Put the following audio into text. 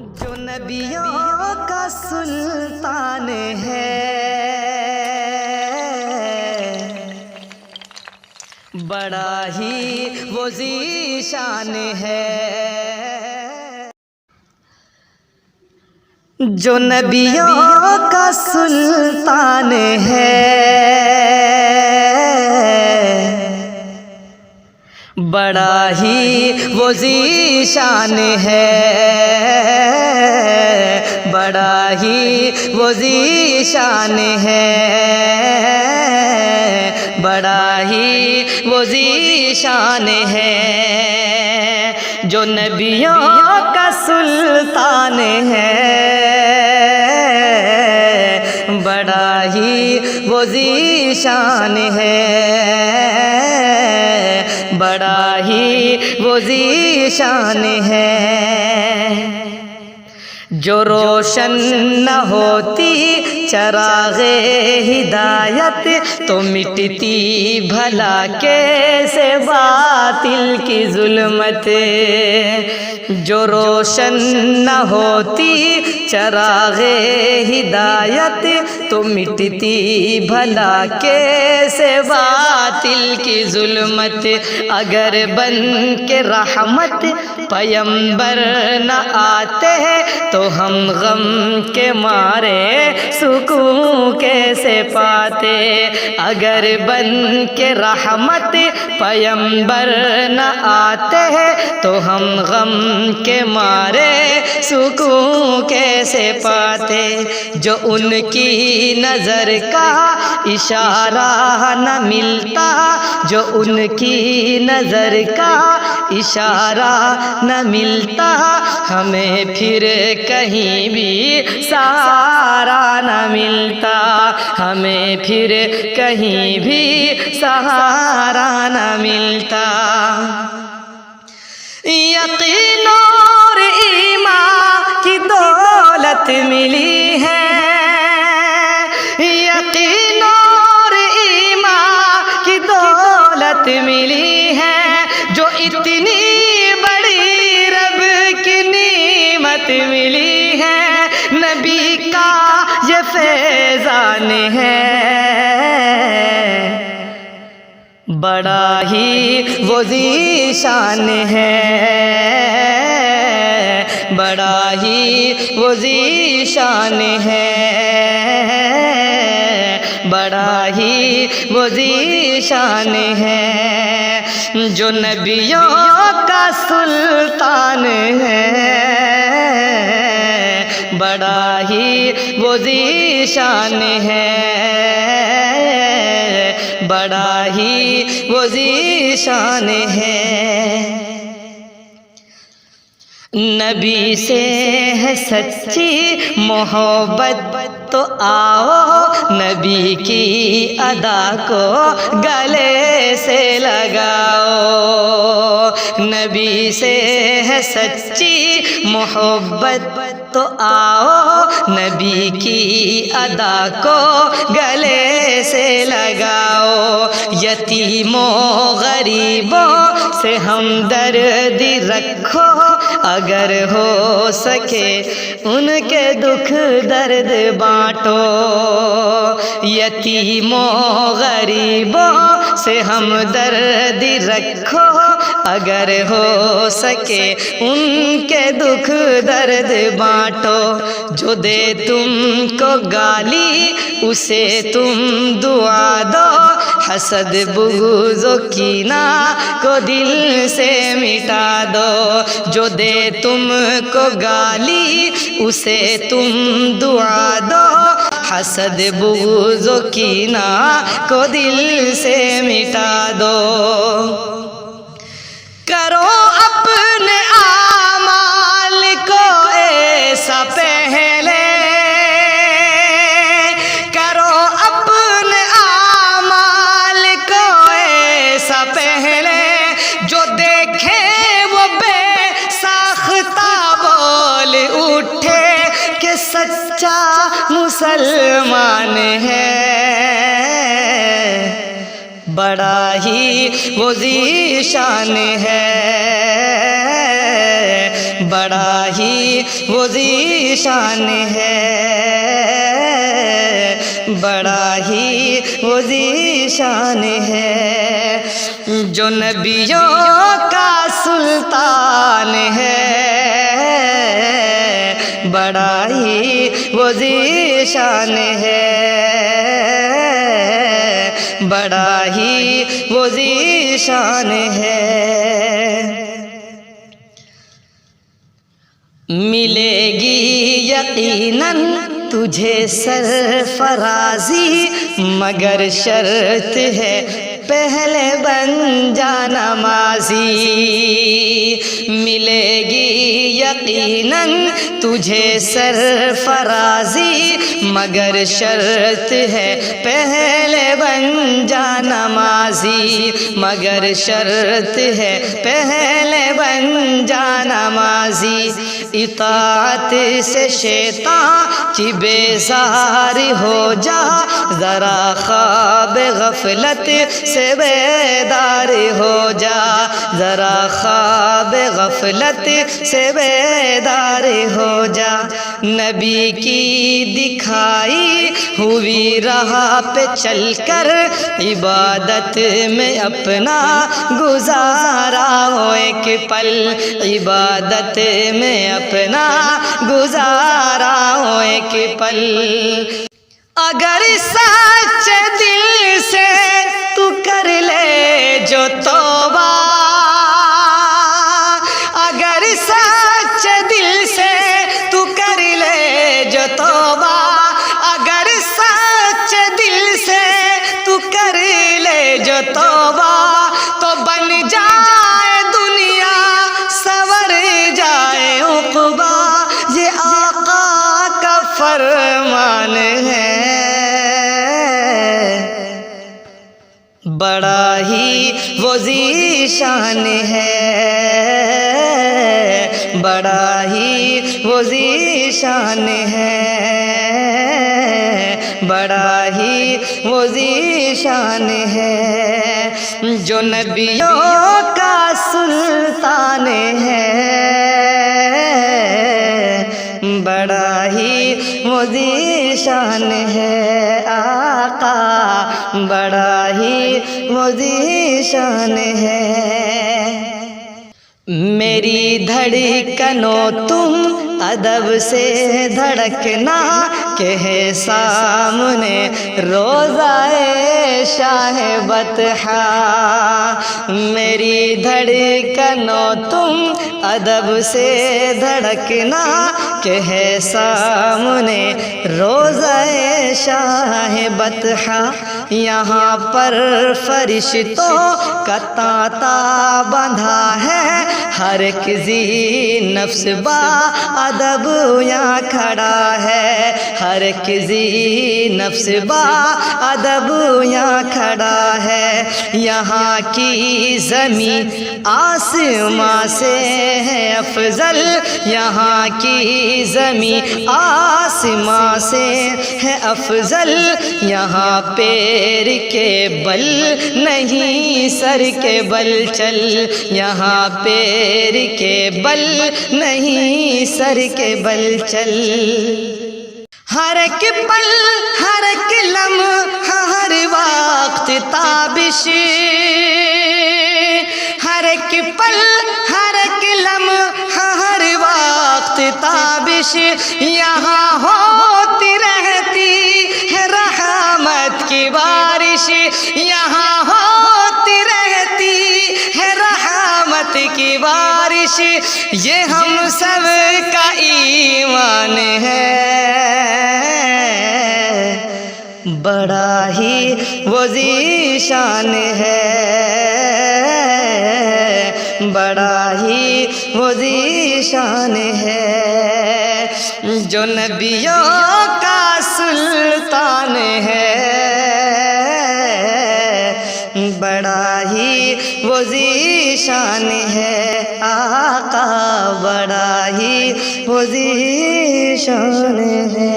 جو نبیوں کا سلطان ہے، بڑا ہی وہ ذیشان ہے۔ جو نبیوں کا سلطان ہے، بڑا ہی وہ ذیشان ہے، بڑا ہی وہ ذیشان ہے، بڑا ہی وہ ذیشان ہے۔ جو نبیوں کا سلطان ہے، بڑا ہی وہ ذیشان ہے، بڑا ہی وہ ذیشان ہے۔ جو روشن نہ ہوتی چراغ ہدایت، تو مٹتی بھلا کیسے باطل کی ظلمت۔ جو روشن نہ ہوتی چراغ ہدایت، تو مٹتی بھلا کیسے باطل کی ظلمت۔ اگر بن کے رحمت پیمبر نہ آتے تو ہم غم کے مارے سکون کیسے پاتے۔ اگر بن کے رحمت پیمبر نہ آتے تو ہم غم کے مارے سکون کیسے پاتے۔ جو ان کی نظر کا اشارہ نہ ملتا، جو ان کی نظر کا اشارہ نہ ملتا، ہمیں پھر کہیں بھی سہارا نہ ملتا، ہمیں پھر کہیں بھی سہارا نہ ملتا۔ یقین اور ایمان کی دولت ملی ہے، یقین اور ایمان کی دولت ملی ہے، جو اتنی بڑی رب کی نعمت ملی ہے۔ نبی کا یہ فیضان ہے، بڑا ہی وہ ذیشان ہے، بڑا ہی وہ ذیشان ہے، بڑا ہی وہ ذیشان ہے۔ جو نبیوں کا سلطان ہے، بڑا ہی وہ ذیشان ہے، بڑا ہی وہ ذیشان ہے۔ نبی سے ہے سچی محبت تو آؤ، نبی کی ادا کو گلے سے لگاؤ۔ نبی سے ہے سچی محبت تو آؤ، نبی کی ادا کو گلے سے لگاؤ۔ یتیموں غریبوں سے ہمدردی رکھو، اگر ہو سکے ان کے دکھ درد بانٹو۔ یتیموں غریبوں سے ہمدردی رکھو، اگر ہو سکے ان کے دکھ درد بانٹو۔ جو دے تم کو گالی اسے تم دعا دو، حسد بغض و کینہ کو دل سے مٹا دو۔ جو دے تم کو گالی اسے تم دعا دو، حسد بغض و کینہ کو دل سے مٹا دو۔ کرو اپنے اعمال کو ایسا پہلے، کرو اپنے اعمال کو ایسا پہلے، جو دیکھے وہ بے ساختہ بول اٹھے کہ سچا مسلمان ہے۔ بڑا ہی وہ ذیشان ہے، بڑا ہی وہ ذیشان ہے، بڑا ہی وہ ذیشان ہے، جو نبیوں کا سلطان ہے، بڑا ہی وہ ذیشان ہے، بڑا ہی وہ ذیشان ہے۔ ملے گی یقیناً تجھے سرفرازی، مگر شرط ہے پہلے بن جا نمازی۔ ملے گی یقیناً تجھے سرفرازی، مگر شرط ہے پہلے بن جا نمازی، مگر شرط ہے پہلے بن جا نمازی۔ اطاعت سے شیطان کی بیزار ہو جا، ذرا خواب غفلت سے بیدار ہو جا، ذرا خواب غفلت سے بیدار ہو جا۔ نبی کی دکھائی ہوئی راہ پہ چل کر عبادت میں اپنا گزارا ہو ایک پل، عبادت میں اپنا گزارا ہو ایک پل۔ اگر سچے دل سے تو کر لے جو توبہ، اگر سچے دل سے تو کر لے جو توبہ، اگر سچے دل سے تو کر لے جو توبہ، تو بن جائے دنیا سنور جائے عقبہ، یہ آقا کا فرمان ہے۔ بڑا ہی وہ ذیشان ہے، بڑا ہی وہ ذیشان ہے، بڑا ہی وہ ذیشان ہے، جو نبیوں کا سلطان ہے، بڑا ہی وہ ذیشان ہے آقا، بڑا ہی وہ ذیشان ہے۔ میری دھڑکنوں تم ادب سے دھڑکنا، کہ ہے سامنے روضہ شاہ بطحہ۔ میری دھڑکنوں تم ادب سے دھڑکنا، کہ ہے سامنے روضہ شاہ بطحہ۔ یہاں پر فرشتوں کا تانتا بندھا ہے، ہر ایک ذی نفس با ادب یہاں کھڑا ہے، ہر ایک ذی نفس با ادب یہاں کھڑا ہے۔ یہاں کی زمین آسمان سے ہے افضل، یہاں کی زمین آسمان سے ہے افضل، یہاں پیر کے بل نہیں سر کے بل چل، یہاں پیر کے بل نہیں سر کے بل چل۔ ہر ایک پل ہر ایک لمحہ ہر وقت تابش، ہر ایک پل ہر ایک لمحہ ہر وقت تابش، یہاں ہوتی رہتی ہے رحمت کی بارش، یہاں ہوتی رہتی ہے رحمت کی بارش، یہ ہم سب کا ایمان ہے۔ بڑا ہی وہ ذیشان ہے، بڑا ہی وہ ذیشان ہے، جو نبیوں کا سلطان ہے، بڑا ہی وہ ذیشان ہے آقا، بڑا ہی وہ ذیشان ہے۔